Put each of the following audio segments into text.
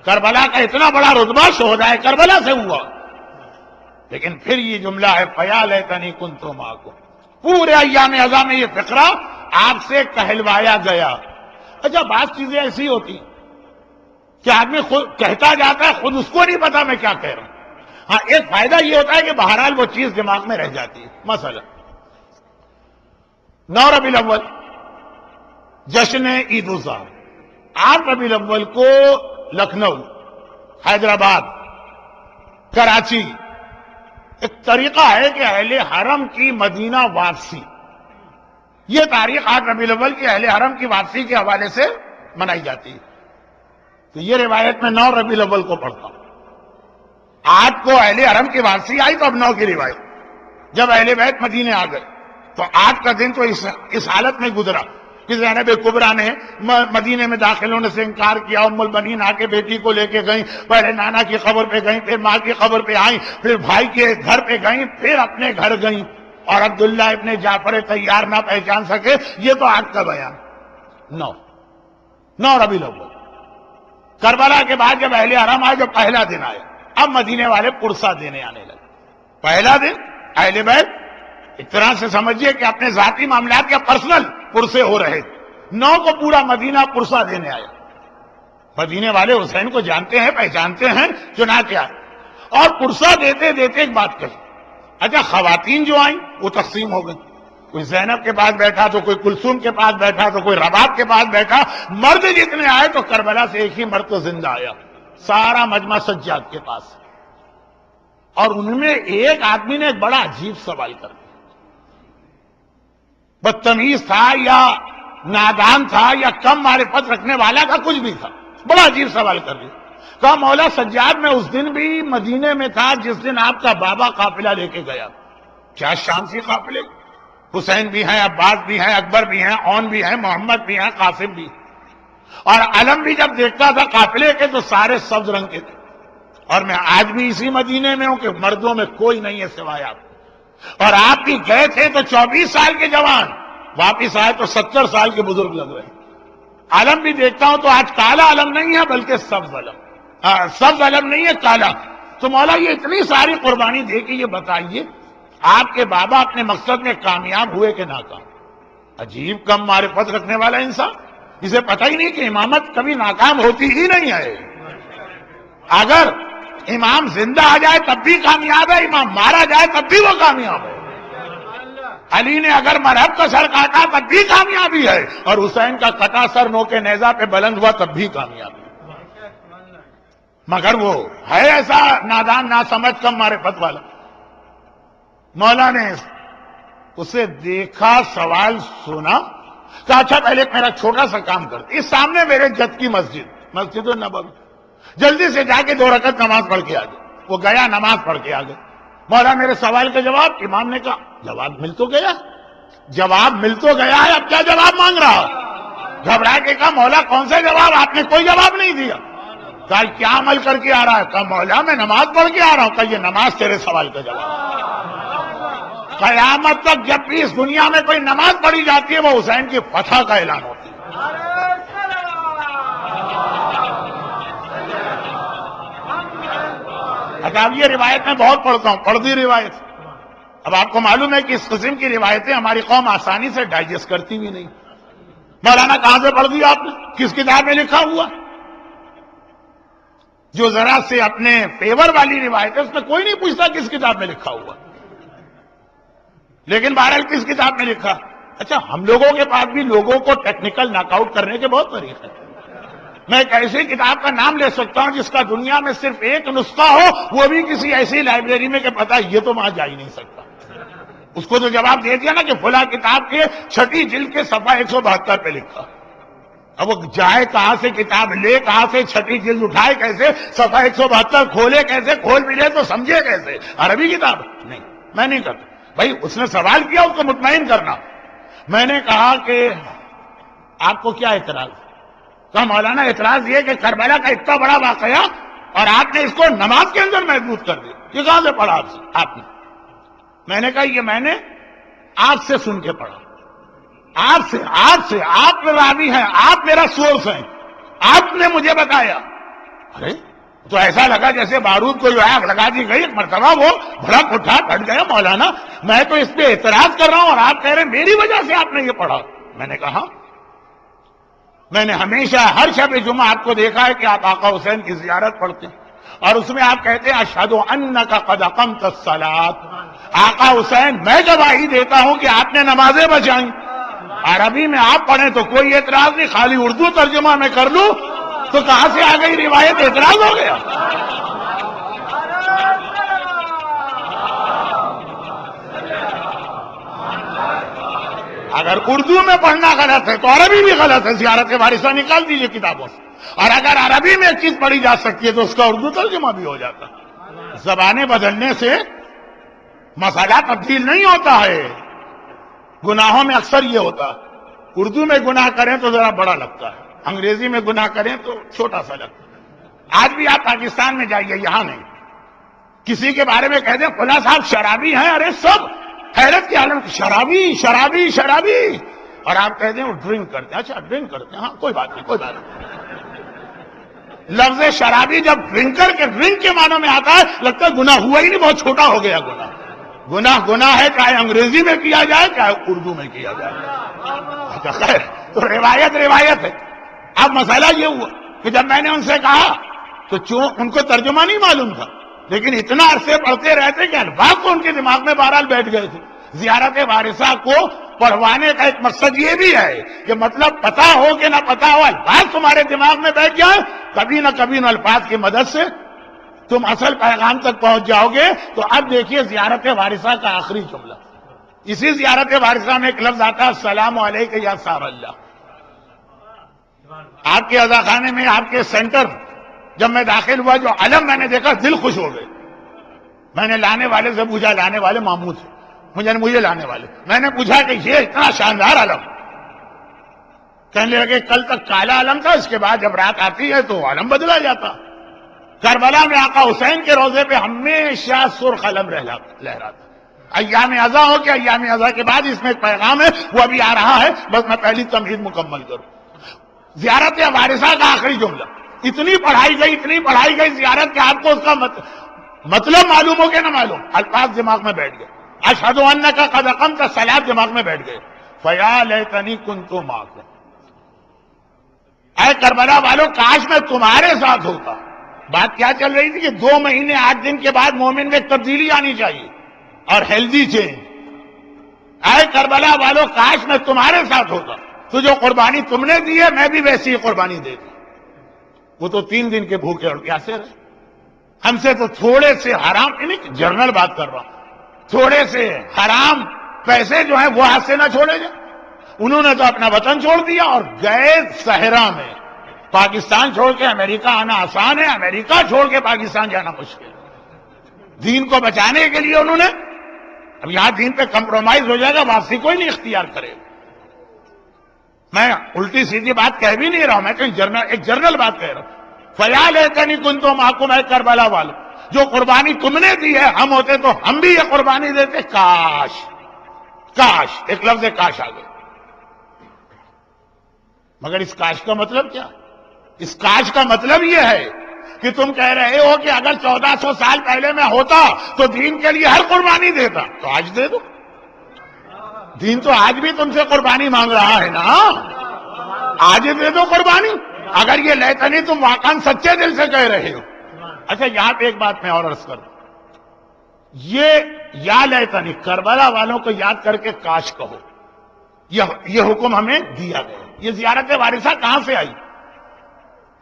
کربلا کا اتنا بڑا رتبہ شہدائے کربلا سے ہوا. لیکن پھر یہ جملہ ہے فَيَا لَيْتَنِي كُنتُ مَعَكُمْ. پورے ایام ازا میں یہ فقرہ آپ سے کہلوایا گیا. اچھا بعض چیزیں ایسی ہوتی کہ آدمی خود کہتا جاتا ہے، خود اس کو نہیں پتا میں کیا کہہ رہا ہوں. ہاں ایک فائدہ یہ ہوتا ہے کہ بہرحال وہ چیز دماغ میں رہ جاتی ہے. مثلا 9 ربیع الاول جشن عید الاضحیٰ. 8 ربیع الاول کو لکھنؤ، حیدرآباد، کراچی ایک طریقہ ہے کہ اہل حرم کی مدینہ واپسی. یہ تاریخ 8 ربیع الاول کی اہل حرم کی واپسی کے حوالے سے منائی جاتی ہے. تو یہ روایت میں 9 ربیع الاول کو پڑھتا ہوں. 8 کو اہل حرم کی واپسی آئی تو اب 9 کی روایت. جب اہل بیت مدینے آ گئے تو 8 کا دن تو اس حالت میں گزرا کہ زینب کبریٰ نے مدینے میں داخل ہونے سے انکار کیا. ام البنین آ کے بیٹی کو لے کے گئیں، پہلے نانا کی قبر پہ گئیں، پھر ماں کی قبر پہ آئیں، پھر بھائی کے گھر پہ گئیں، پھر اپنے گھر گئیں. اور عبداللہ ابن جعفر طیار نہ پہچان سکے. یہ تو 8 کا بیان. 9 ربیع الاول کربلا کے بعد جب اہل حرم آئے، جو پہلا دن آیا، اب مدینے والے پرسہ دینے آنے لگے. پہلا دن اہل بیت ایک طرح سے سمجھیے کہ اپنے ذاتی معاملات کے پرسنل پرسے ہو رہے. 9 کو پورا مدینہ پرسہ دینے آیا. مدینے والے حسین کو جانتے ہیں، پہچانتے ہیں، چنانچہ آئے اور پرسہ دیتے دیتے ایک بات کہی. اچھا خواتین جو آئیں وہ تقسیم ہو گئی. کوئی زینب کے پاس بیٹھا تو کوئی کلثوم کے پاس بیٹھا تو کوئی رباب کے پاس بیٹھا. مرد جتنے آئے تو کربلا سے ایک ہی مرد تو زندہ آیا، سارا مجمع سجاد کے پاس. اور ان میں ایک آدمی نے ایک بڑا عجیب سوال کر دیا. بدتمیز تھا یا نادان تھا یا کم معرفت رکھنے والا تھا، کچھ بھی تھا، بڑا عجیب سوال کر دیا. کہا مولا سجاد میں اس دن بھی مدینے میں تھا جس دن آپ کا بابا قافلہ لے کے گیا. کیا شام سی قافلے؟ حسین بھی ہیں، عباس بھی ہیں، اکبر بھی ہیں، اون بھی ہیں، محمد بھی ہیں، قاسم بھی. اور علم بھی جب دیکھتا تھا قافلے کے تو سارے سبز رنگ کے تھے. اور میں آج بھی اسی مدینے میں ہوں کہ مردوں میں کوئی نہیں ہے سوائے آپ. اور آپ بھی گئے تھے تو 24 سال کے جوان، واپس آئے تو 70 سال کے بزرگ لگ رہے. علم بھی دیکھتا ہوں تو آج کالا علم نہیں ہے بلکہ سبز علم. سبز علم نہیں ہے، کالا. تو مولا یہ اتنی ساری قربانی دے کے یہ بتائیے آپ کے بابا اپنے مقصد میں کامیاب ہوئے کہ ناکام؟ عجیب کم معرفت رکھنے والا انسان، اسے پتہ ہی نہیں کہ امامت کبھی ناکام ہوتی ہی نہیں ہے. اگر امام زندہ آ جائے تب بھی کامیاب ہے، امام مارا جائے تب بھی وہ کامیاب ہے. علی نے اگر مرہب کا سر کاٹا تب بھی کامیابی ہے، اور حسین کا کٹا سر نو کے نیزہ پہ بلند ہوا تب بھی کامیابی. مگر وہ ہے ایسا نادان نہ سمجھ کم معرفت والا. مولا نے اسے دیکھا، سوال سنا، کہا اچھا پہلے میرا چھوٹا سا کام کر. اس سامنے میرے جد کی مسجد النبوی، جلدی سے جا کے 2 رکعت نماز پڑھ کے آ گئے. وہ گیا، نماز پڑھ کے آ گئے. مولا میرے سوال کا جواب. امام نے کہا جواب مل تو گیا، جواب مل تو گیا ہے، اب کیا جواب مانگ رہا؟ گھبرا کے کہا مولا کون سے جواب؟ آپ نے کوئی جواب نہیں دیا. کہا کیا عمل کر کے آ رہا ہے؟ کہا مولا میں نماز پڑھ کے آ رہا ہوں. کہا یہ نماز تیرے سوال کا جواب. قیامت تک جب بھی اس دنیا میں کوئی نماز پڑھی جاتی ہے وہ حسین کی فتح کا اعلان ہوتی ہے. اب یہ روایت میں بہت پڑھتا ہوں، پڑھ دی روایت. اب آپ کو معلوم ہے کہ اس قسم کی روایتیں ہماری قوم آسانی سے ڈائجسٹ کرتی بھی نہیں. مولانا کہاں سے پڑھ دیا آپ نے؟ کس کتاب میں لکھا ہوا؟ جو ذرا سے اپنے فیور والی روایت ہے اس میں کوئی نہیں پوچھتا کس کتاب میں لکھا ہوا. لیکن بہرحال کس کتاب میں لکھا. اچھا ہم لوگوں کے پاس بھی لوگوں کو ٹیکنیکل ناک آؤٹ کرنے کے بہت طریقے ہیں. میں ایک ایسی کتاب کا نام لے سکتا ہوں جس کا دنیا میں صرف ایک نسخہ ہو، وہ بھی کسی ایسی لائبریری میں کہ پتہ یہ تو وہاں جا ہی نہیں سکتا. اس کو تو جواب دے دیا نا کہ فلاں کتاب کے 6 جلد کے صفحہ 172 پہ لکھا. اب وہ جائے کہاں سے، کتاب لے کہاں سے، 6 جلد اٹھائے کیسے، صفحہ 172 کھولے کیسے، کھول ملے تو سمجھے کیسے؟ عربی کتاب نہیں، میں نہیں کرتا. بھائی اس نے سوال کیا، اس کو مطمئن کرنا. میں نے کہا کہ آپ کو کیا اعتراض؟ کہا مولانا اعتراض یہ کہ کربلا کا اتنا بڑا واقعہ اور آپ نے اس کو نماز کے اندر محدود کر دیا. یہ کہاں سے پڑھا آپ نے؟ میں نے کہا یہ میں نے آپ سے سن کے پڑھا. آپ راوی ہیں، آپ میرا سورس ہیں، آپ نے مجھے بتایا. ارے تو ایسا لگا جیسے بارود کو جو آگ لگا دی گئی، ایک مرتبہ وہ بھڑک اٹھا، ہٹ گیا، مولانا میں تو اس پہ اعتراض کر رہا ہوں اور آپ کہہ رہے ہیں میری وجہ سے آپ نے یہ پڑھا۔ میں نے کہا میں نے ہمیشہ ہر شب جمعہ آپ کو دیکھا ہے کہ آپ آقا حسین کی زیارت پڑھتے ہیں، اور اس میں آپ کہتے ہیں اشہد انک قد اقمت الصلاۃ۔ آقا حسین میں گواہی دیتا ہوں کہ آپ نے نمازیں بچائیں۔ عربی میں آپ پڑھیں تو کوئی اعتراض نہیں، خالی اردو ترجمہ میں کر لوں تو کہاں سے آ گئی روایت، اعتراض ہو گیا۔ اگر اردو میں پڑھنا غلط ہے تو عربی بھی غلط ہے، زیارت وارثہ نکال دیجئے کتابوں سے، اور اگر عربی میں ایک چیز پڑھی جا سکتی ہے تو اس کا اردو ترجمہ بھی ہو جاتا۔ زبانیں بدلنے سے مسئلہ تبدیل نہیں ہوتا ہے، گناہوں میں اکثر یہ ہوتا ہے، اردو میں گناہ کریں تو ذرا بڑا لگتا ہے، انگریزی میں گناہ کریں تو چھوٹا سا لگتا ہے۔ آج بھی آپ پاکستان میں جائیے، یہاں نہیں، کسی کے بارے میں کہہ دیں فلاں صاحب شرابی ہیں، ارے سب حیرت کی عالم، شرابی شرابی شرابی، اور آپ کہہ دیں وہ ڈرنک کرتے ہیں، اچھا ڈرنک کرتے ہیں، ہاں کوئی بات نہیں کوئی بات نہیں۔ لفظ شرابی جب ڈرنکر کے ڈرنک کے معنوں میں آتا ہے لگتا ہے گناہ ہوا ہی نہیں، بہت چھوٹا ہو گیا گناہ۔ گناہ ہے، چاہے انگریزی میں کیا جائے چاہے اردو میں کیا جائے۔ اچھا خیر، تو روایت ہے۔ اب مسئلہ یہ ہوا کہ جب میں نے ان سے کہا تو ان کو ترجمہ نہیں معلوم تھا، لیکن اتنا عرصے پڑھتے رہتے کہ الفاظ تو ان کے دماغ میں بہرحال بیٹھ گئے تھے۔ زیارت وارثہ کو پڑھوانے کا ایک مقصد یہ بھی ہے کہ مطلب پتا ہو کہ نہ پتا ہو، الفاظ تمہارے دماغ میں بیٹھ جائے، کبھی نہ کبھی ان الفاظ کی مدد سے تم اصل پیغام تک پہنچ جاؤ گے۔ تو اب دیکھیے زیارت وارثہ کا آخری جملہ، اسی زیارت وارثہ میں ایک لفظ آتا ہے السلام علیکم یا صاحب اللہ۔ آپ کے عزاخانے میں، آپ کے سینٹر جب میں داخل ہوا، جو علم میں نے دیکھا دل خوش ہو گئے۔ میں نے لانے والے سے پوچھا، لانے والے ماموں تھے، مجھے لانے والے، میں نے پوچھا کہ یہ اتنا شاندار علم، کہنے لگے کل تک کالا علم تھا، اس کے بعد جب رات آتی ہے تو علم بدلا جاتا۔ کربلا میں آقا حسین کے روزے پہ ہمیشہ سرخ علم لہراتا۔ ایام ازاں ہو کہ ایام ازاں کے بعد اس میں ایک پیغام ہے، وہ ابھی آ رہا ہے، بس میں پہلی تمہید مکمل کروں۔ زیارت وارثہ کا آخری جملہ، اتنی پڑھائی گئی زیارت کہ آپ کو اس کا مطلب معلوم ہو کہ نہ معلوم، الفاظ دماغ میں بیٹھ گئے۔ اشہد انک قد اقمت الصلاۃ دماغ میں بیٹھ گئے۔ فیا لیتنی کنت معکم، اے کربلا والو کاش میں تمہارے ساتھ ہوتا۔ بات کیا چل رہی تھی کہ 2 مہینے 8 دن کے بعد مومن میں ایک تبدیلی آنی چاہیے اور ہیلدی چینج۔ اے کربلا والو کاش میں تمہارے ساتھ ہوتا، تو جو قربانی تم نے دی ہے میں بھی ویسی ہی قربانی دے دی۔ وہ تو 3 دن کے بھوکے اور پیاسے رہے، ہم سے تو تھوڑے سے حرام، جنرل بات کر رہا ہوں، تھوڑے سے حرام پیسے جو ہیں وہ ہاتھ سے نہ چھوڑے جائیں۔ انہوں نے تو اپنا وطن چھوڑ دیا اور گئے صحرا میں۔ پاکستان چھوڑ کے امریکہ آنا آسان ہے، امریکہ چھوڑ کے پاکستان جانا مشکل ہے۔ دین کو بچانے کے لیے انہوں نے، اب یہاں دین پہ کمپرومائز ہو جائے گا، واپسی کوئی نہیں اختیار کرے گا۔ میں الٹی سیدھی بات کہہ بھی نہیں رہا ہوں، میں کہیں ایک جنرل بات کہہ رہا ہوں۔ فیا لیتنی کنت معکم، اے کربلا والو جو قربانی تم نے دی ہے، ہم ہوتے تو ہم بھی یہ قربانی دیتے۔ کاش، ایک لفظ کاش آ گئے۔ مگر اس کاش کا مطلب کیا؟ اس کاش کا مطلب یہ ہے کہ تم کہہ رہے ہو کہ اگر 1400 سال پہلے میں ہوتا تو دین کے لیے ہر قربانی دیتا، تو آج دے دو۔ دین تو آج بھی تم سے قربانی مانگ رہا ہے نا، آج دے دو قربانی، اگر یہ لیتنی تم واقعاً سچے دل سے کہہ رہے ہو۔ اچھا یہاں پہ ایک بات میں اور عرض کروں، یہ یا لیتنی کربلا والوں کو یاد کر کے کاش کہو، یہ حکم ہمیں دیا گیا۔ یہ زیارت وارثہ کہاں سے آئی؟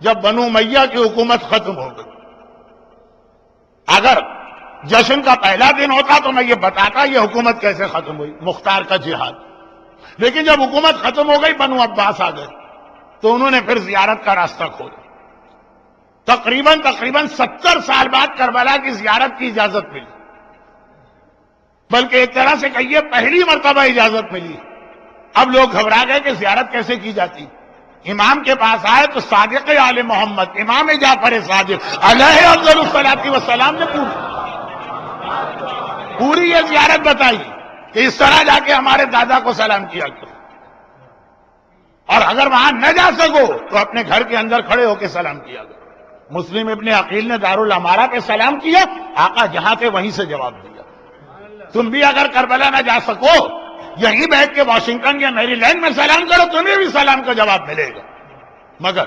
جب بنو امیہ کی حکومت ختم ہو گئی۔ اگر جشن کا پہلا دن ہوتا تو میں یہ بتاتا یہ حکومت کیسے ختم ہوئی، مختار کا جہاد۔ لیکن جب حکومت ختم ہو گئی، بنو عباس آ گئے تو انہوں نے پھر زیارت کا راستہ کھولا۔ تقریباً 70 سال بعد کربلا کی زیارت کی اجازت ملی، بلکہ ایک طرح سے کہیے پہلی مرتبہ اجازت ملی۔ اب لوگ گھبرا گئے کہ زیارت کیسے کی جاتی۔ امام کے پاس آئے تو صادق آل محمد امام جعفر صادق علیہ افضل الصلاۃ والسلام نے پوری یہ زیارت بتائی کہ اس طرح جا کے ہمارے دادا کو سلام کیا کرو، اور اگر وہاں نہ جا سکو تو اپنے گھر کے اندر کھڑے ہو کے سلام کیا کرو۔ مسلم ابن عقیل نے دارالامارہ پہ سلام کیا، آقا جہاں تھے وہیں سے جواب دیا۔ تم بھی اگر کربلا نہ جا سکو، یہیں بیٹھ کے واشنگٹن یا میری لینڈ میں سلام کرو، تمہیں بھی سلام کا جواب ملے گا۔ مگر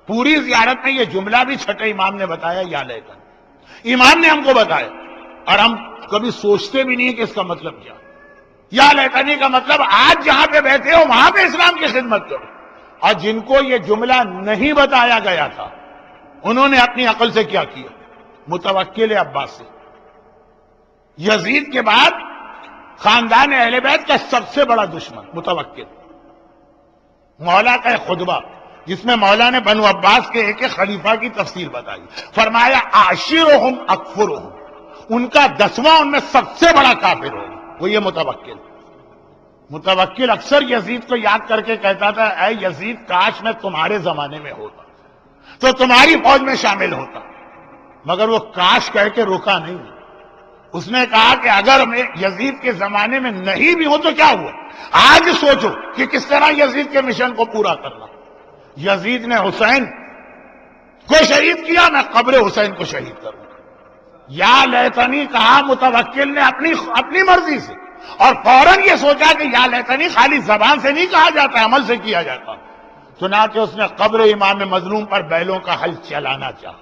پوری زیارت میں یہ جملہ بھی چھٹے امام نے بتایا، یا لیتن، امام نے ہم کو بتایا، اور ہم کبھی سوچتے بھی نہیں کہ اس کا مطلب کیا۔ یا لیتنی کا مطلب آج جہاں پہ بیٹھے ہو وہاں پہ اسلام کی خدمت کرو۔ اور جن کو یہ جملہ نہیں بتایا گیا تھا انہوں نے اپنی عقل سے کیا کیا؟ متوکل عباس سے، یزید کے بعد خاندان اہل بیت کا سب سے بڑا دشمن متوکل، مولا کا ایک خطبہ جس میں مولا نے بنو عباس کے ایک خلیفہ کی تفصیل بتائی، فرمایا عاشرہم اکفرہم، ان کا 10واں ان میں سب سے بڑا کافر ہوگا، وہ یہ متوکل۔ متوکل اکثر یزید کو یاد کر کے کہتا تھا، اے یزید کاش میں تمہارے زمانے میں ہوتا تو تمہاری فوج میں شامل ہوتا، مگر وہ کاش کہہ کے رکا نہیں۔ اس نے کہا کہ اگر میں یزید کے زمانے میں نہیں بھی ہوں تو کیا ہوا، آج سوچو کہ کس طرح یزید کے مشن کو پورا کرنا۔ یزید نے حسین کو شہید کیا، میں قبر حسین کو شہید کروں۔ یا لیتنی کہا متوکل نے اپنی مرضی سے، اور فوراً یہ سوچا کہ یا لیتنی خالی زبان سے نہیں کہا جاتا، عمل سے کیا جاتا۔ چنانچہ اس نے قبر امام مظلوم پر بیلوں کا حل چلانا چاہا۔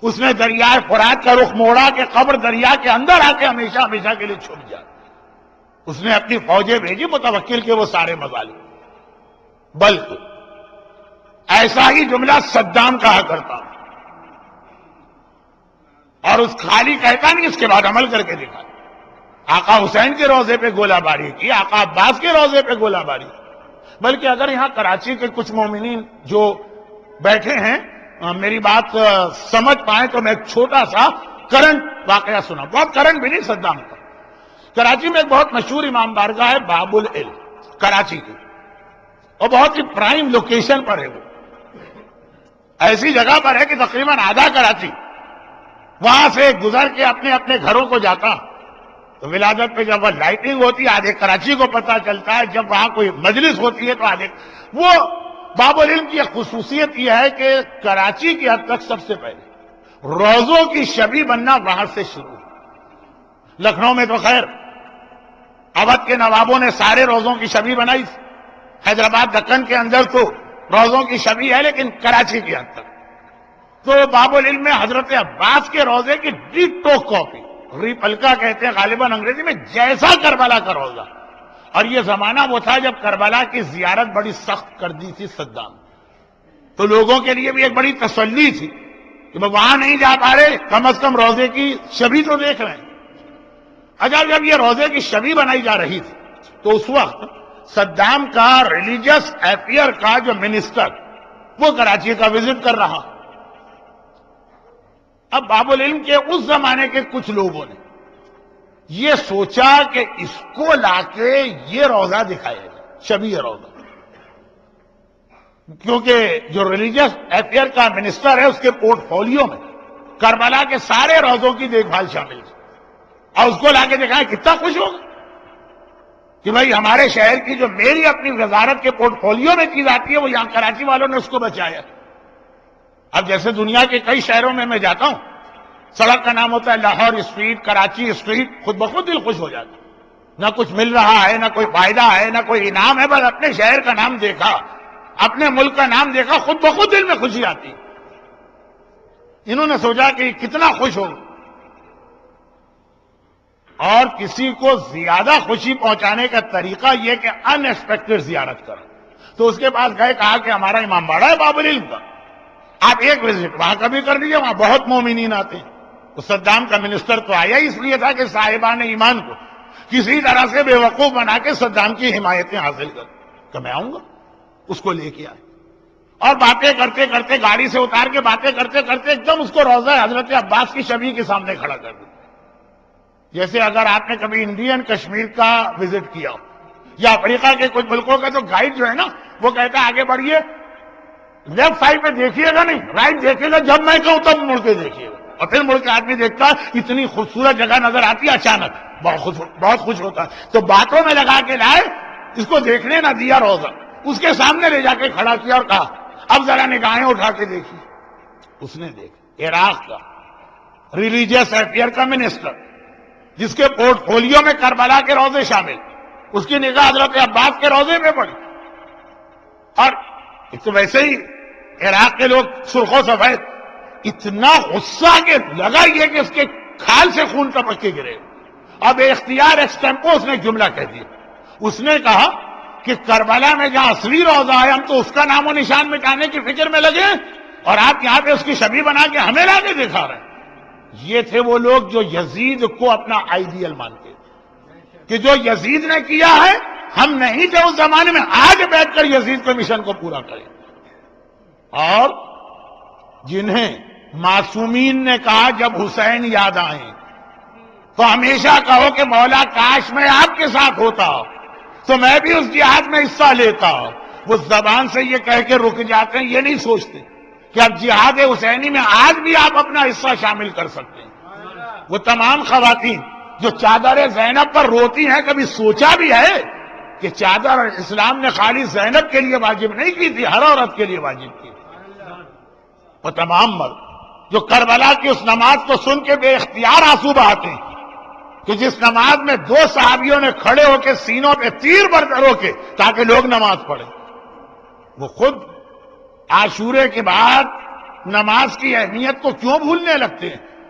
اس نے دریائے فرات کا رخ موڑا کہ قبر دریا کے اندر آ کے ہمیشہ ہمیشہ کے لیے چھپ جائے۔ اس نے اپنی فوجیں بھیجی متوکل کے وہ سارے مظالم۔ بلکہ ایسا ہی جملہ صدام کہا کرتا، اور اس خالی کہتا نہیں، اس کے بعد عمل کر کے دکھا۔ آقا حسین کے روضے پہ گولہ باری کی، آقا عباس کے روضے پہ گولہ باری کی۔ بلکہ اگر یہاں کراچی کے کچھ مومنین جو بیٹھے ہیں میری بات سمجھ پائیں تو میں ایک چھوٹا سا کرنٹ واقعہ سنا، بہت کرنٹ بھی نہیں، صدام کا۔ کراچی میں ایک بہت مشہور امام بارگاہ ہے باب العلم کراچی کی، اور بہت ہی پرائم لوکیشن پر ہے، وہ ایسی جگہ پر ہے کہ تقریباً آدھا کراچی وہاں سے گزر کے اپنے اپنے گھروں کو جاتا۔ تو ولادت پہ جب وہ لائٹنگ ہوتی ہے آدھے کراچی کو پتہ چلتا ہے، جب وہاں کوئی مجلس ہوتی ہے تو آدھے۔ وہ باب العلم کی ایک خصوصیت یہ ہے کہ کراچی کی حد تک سب سے پہلے روزوں کی شبی بننا وہاں سے شروع ہے۔ لکھنؤ میں تو خیر اودھ کے نوابوں نے سارے روزوں کی شبی بنائی، حیدرآباد دکن کے اندر تو روزوں کی شبی ہے، لیکن کراچی کی حد تک تو باب العلم میں حضرت عباس کے روزے کی ڈیٹو کاپی، ریپلکا کہتے ہیں غالباً انگریزی میں، جیسا کربلا کا روزہ۔ اور یہ زمانہ وہ تھا جب کربلا کی زیارت بڑی سخت کر دی تھی صدام، تو لوگوں کے لیے بھی ایک بڑی تسلی تھی کہ وہ وہاں نہیں جا پا رہے، کم از کم روزے کی شبی تو دیکھ رہے ہیں۔ اچھا، جب یہ روزے کی شبی بنائی جا رہی تھی تو اس وقت صدام کا ریلیجس افیئر کا جو منسٹر وہ کراچی کا وزٹ کر رہا۔ اب باب العلم کے اس زمانے کے کچھ لوگوں نے یہ سوچا کہ اس کو لا کے یہ روزہ دکھایا جائے، شبی روزہ، کیونکہ جو ریلیجس افیئر کا منسٹر ہے اس کے پورٹ فولیو میں کربلا کے سارے روزوں کی دیکھ بھال شامل ہے، اور اس کو لا کے دکھایا، کتنا خوش ہوگا کہ بھائی ہمارے شہر کی جو میری اپنی وزارت کے پورٹ فولیو میں چیز آتی ہے وہ یہاں کراچی والوں نے اس کو بچایا۔ اب جیسے دنیا کے کئی شہروں میں میں جاتا ہوں، سڑک کا نام ہوتا ہے لاہور اسٹریٹ، کراچی اسٹریٹ، خود بخود دل خوش ہو جاتا، نہ کچھ مل رہا ہے، نہ کوئی فائدہ ہے، نہ کوئی انعام ہے، بس اپنے شہر کا نام دیکھا، اپنے ملک کا نام دیکھا، خود بخود دل میں خوشی آتی۔ انہوں نے سوچا کہ کتنا خوش ہو، اور کسی کو زیادہ خوشی پہنچانے کا طریقہ یہ کہ ان ایکسپیکٹڈ زیارت کرو۔ تو اس کے پاس گئے، کہا کہ ہمارا امام باڑہ ہے باب العلم کا، آپ ایک وزٹ وہاں کبھی کر دیجیے، وہاں بہت مومنین آتے ہیں۔ تو صدام کا منسٹر تو آیا اس لیے تھا کہ صاحبان ایمان کو کسی طرح سے بے وقوف بنا کے صدام کی حمایتیں حاصل کر، کہ میں آؤں گا، اس کو لے کے آئے، اور باتیں کرتے کرتے گاڑی سے اتار کے باتیں کرتے کرتے ایک دم اس کو روضہ حضرت عباس کی شبیہ کے سامنے کھڑا کر دیا۔ جیسے اگر آپ نے کبھی انڈین کشمیر کا وزٹ کیا ہو یا افریقہ کے کچھ ملکوں کا، تو گائیڈ جو ہے نا وہ کہتا ہے آگے بڑھیے، لیفٹ سائڈ پہ دیکھیے گا نہیں، رائٹ دیکھیے گا، جب میں کہوں تب مڑ کے دیکھیے گا۔ اور پھر مڑ کے آدمی دیکھتا ہے اتنی خوبصورت جگہ نظر آتی ہے، اچانک بہت خوش ہوتا ہے، تو باتوں میں لگا کے لائے، اس کو دیکھنے نہ دیا روزہ، اس کے سامنے لے جا کے کھڑا کیا اور کہا اب ذرا نگاہیں اٹھا کے دیکھیے۔ اس نے دیکھا عراق کا ریلیجیس افیئر کا منسٹر، جس کے پورٹ فولیو میں کربلا کے روزے شامل، اس کی نگاہ حضرت عباس کے روزے میں پڑی، اور ایک تو ویسے ہی عراق کے لوگ سرخ و سفید، اتنا غصہ کہ لگا یہ کہ اس کے کھال سے خون ٹپک کے گرے. اب اختیار ایکسٹیمپو اس نے جملہ کہہ دیا. اس نے کہا کہ کربلا میں جہاں اصلی روزہ ہے ہم تو اس کا نام و نشان مٹانے کی فکر میں لگے، اور آپ یہاں پہ اس کی شبیہ بنا کے ہمیں لا کے دکھا رہے ہیں. یہ تھے وہ لوگ جو یزید کو اپنا آئیڈیل مانتے تھے کہ جو یزید نے کیا ہے ہم نہیں تھے اس زمانے میں، آج بیٹھ کر یزید کے مشن کو پورا کریں. اور جنہیں معصومین نے کہا جب حسین یاد آئیں تو ہمیشہ کہو کہ مولا کاش میں آپ کے ساتھ ہوتا تو میں بھی اس جہاد میں حصہ لیتا. وہ زبان سے یہ کہہ کے رک جاتے ہیں، یہ نہیں سوچتے کہ اب جہاد حسینی میں آج بھی آپ اپنا حصہ شامل کر سکتے ہیں. وہ تمام خواتین جو چادر زینب پر روتی ہیں، کبھی سوچا بھی ہے کہ چادر اسلام نے خالی زینب کے لیے واجب نہیں کی تھی، ہر عورت کے لیے واجب کی. وہ تمام مرد جو کربلا کی اس نماز کو سن کے بے اختیار آنسو بہاتے ہیں کہ جس نماز میں 2 صحابیوں نے کھڑے ہو کے سینوں پہ تیر برترو کے تاکہ لوگ نماز پڑھیں، وہ خود عاشورے کے بعد نماز کی اہمیت کو کیوں بھولنے لگتے ہیں؟